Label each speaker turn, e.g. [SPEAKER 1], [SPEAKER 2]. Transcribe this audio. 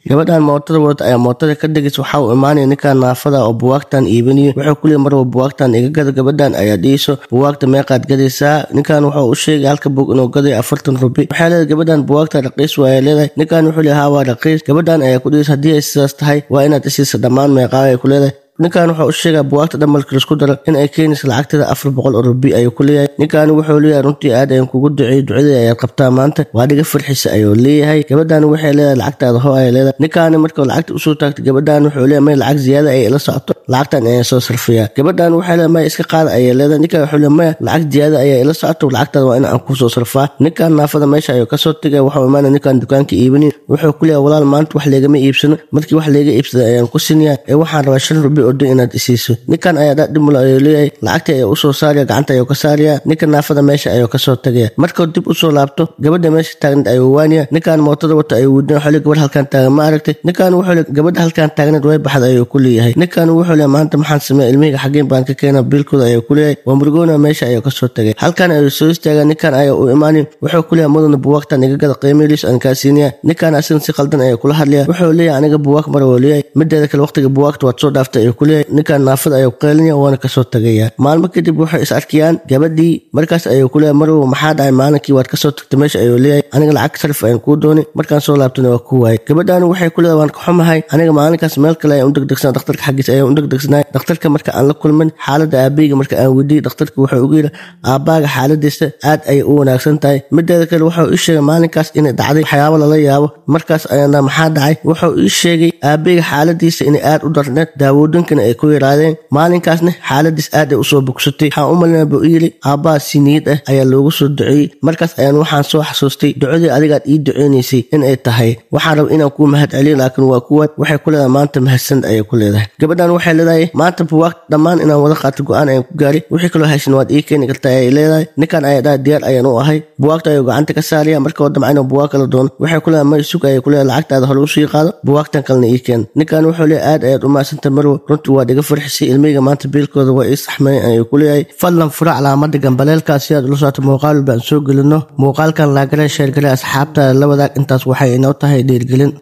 [SPEAKER 1] gabadhan mootada wada ayaa mootada ka degaysa waxa uu imaanaya ninkan naafada oo buwaagtan iibinayo wuxuu ku leeyahay marba buwaagtan iga gada gabadhan ayaa dhiiso buwaagta meeqaad gadaysaa ninkan wuxuu u sheegay halka buug inuu gaday 40 rubi waxay leedahay gabadhan buwaagta raqiis waa leedahay ninkan wuxuu leeyahay waa raqiis gabadhan ayaa ku dhiis hadii ay sidaas tahay waa inaad isiisa dhamaan meeqa ay ku leedahay ninkan wuxuu u sheegay buwaagta dhamalka isku daro in ay keenayso lacagteeda 400 rubi ayuu ku leeyahay ninkan wuxuu leeyahay runtii aad ayaan kugu duceeyay ducada ay qabtaa maanta waa dhiga farxisa ayuu leeyahay gabadhan waxay leedahay lacagtaada hoo ay leedahay ninkan markuu lacagta u soo taagtay gabadhan wuxuu leeyahay may lacag ziyaada ay ila socoto lacagtan ay soo sarfiyaa gabadhan waxay leedahay may iska qaad ay leedahay ninkan wuxuu leeyahay may lacag ziyaada ay ila socoto lacagtaada waa in aan ku soo sarfaa ninkan naafada meesha ayuu ka soo tagay wuxuu imaanay ninkan dukaanka iibinay wuxuu ku leeyahay walaal maanta wax leegama iibsano markii wax leega iibsaday ayaan ku sinayaa waxaan rabaa 5 rubi oo inaad isiiso ninkan ayaa dhadhimula ayuu leeyahay lacagta ay u soo saaraya gacanta ayuu ka saaraya ninkan naafada meesha ayuu ka soo tagaya markuu dib u soo laabto gabadha meesha taagnayd ayuu waaniya ninkan mootada wata ayuu wudin xilli gabadh halkan taagan ma aragtay ninkan wuxuu leeyahay gabadha halkan taagnayd way baxad ayuu ku leeyahay ninkan wuxuu leeyahay maanta maxaan sameeyay ilmihiga xageen baan ka keenay biilkooda ayuu ku leeyahay waa murgoona meesha ayuu ka soo tagay halkan ayuu soo istaagay ninkan ayaa u imaanay wuxuu ku leeyahay mudana buwaagtan iga gada qiimihiisa aan ka siinaya ninkan asin si qaldan ayuu kula hadlaya wuxuu leeyahay aniga buwaag mar oo leeyahay mideeda kale waqtiga buwaagta waad soo dhaaftay ayuu ku leeyahay ninkan naafada ayuu qeelinaya waana ka soo tagaya maalmo kadib waxay is arkiyaan gabadhii markaas ayuu ku leeyahay marwo maxaa dhacay maalinkii waad ka soo tagtay meesha ayuu leeyahay aniga lacag sarif ayaan kuu doonay markaan soo laabtana waa ku waayay gabadhan waxay ku leedahay waan ka xumahay aniga maalinkaas meel kale ayaan u degdegsanaa dhakhtarka xaggiisa ayaan u degdegsanaa dhakhtarka marka aan la kulmin xaaladda aabbayga marka aan weydiiyey dhakhtarka wuxuu ugu yidhi aabbaaga xaaladiisa aad ayay u wanaagsan tahay mideeda kale wuxuu ii sheegay maalinkaas inay dhacday waxyaabo lala yaabo markaas ayaana maxaa dhacay wuxuu ii sheegay aabbayga xaaladiisa inay aad u darneed daawooyinkana ay ku yiraadeen maalinkaasna xaaladiis aad ay u soo bogsatay waxaan u malinaa buu yiri aabbaa si niyad ah ayaa loogu soo duceeyay markaas ayaan waxaan soo xasuustay ducadii adigaad ii duceynaysay in ay tahay waxaan rabaa inaan kuu mahad celiyo laakiin waa kuwaad waxay ku leedahay maanta mahadsan ayay ku leedahay gabadhan waxay leedahay maanta buwaag dhammaan inaan wada qaato go'aan ayaan ku gaaray wixii kaloo haysan waad ii keeni kartaa ayay leedahay ninkan ayaa dhahay diyaar ayaan u ahay buwaagta ayuu gacanta ka saaraya marka uu damcay inuu buwaag kala doono waxay ku leedahay may sug ayay ku leedahay lacagtaada hore u sii qaado buwaagtan kalena ii keen ninkan wuxuu leeyahay aad ayaad u mahadsantahay marwo runtii waa dhiga farxisay ilmihiga maanta biilkooda waa ii saxmay ayuu ku leeyahay fadlan fura calaamada gambaleelkaas si aad ula socoto muuqaal baan soo gelino muuqaalkan laagare sheer gale asxaabta la wadaag intaas waxay inoo tahay dhiirgelin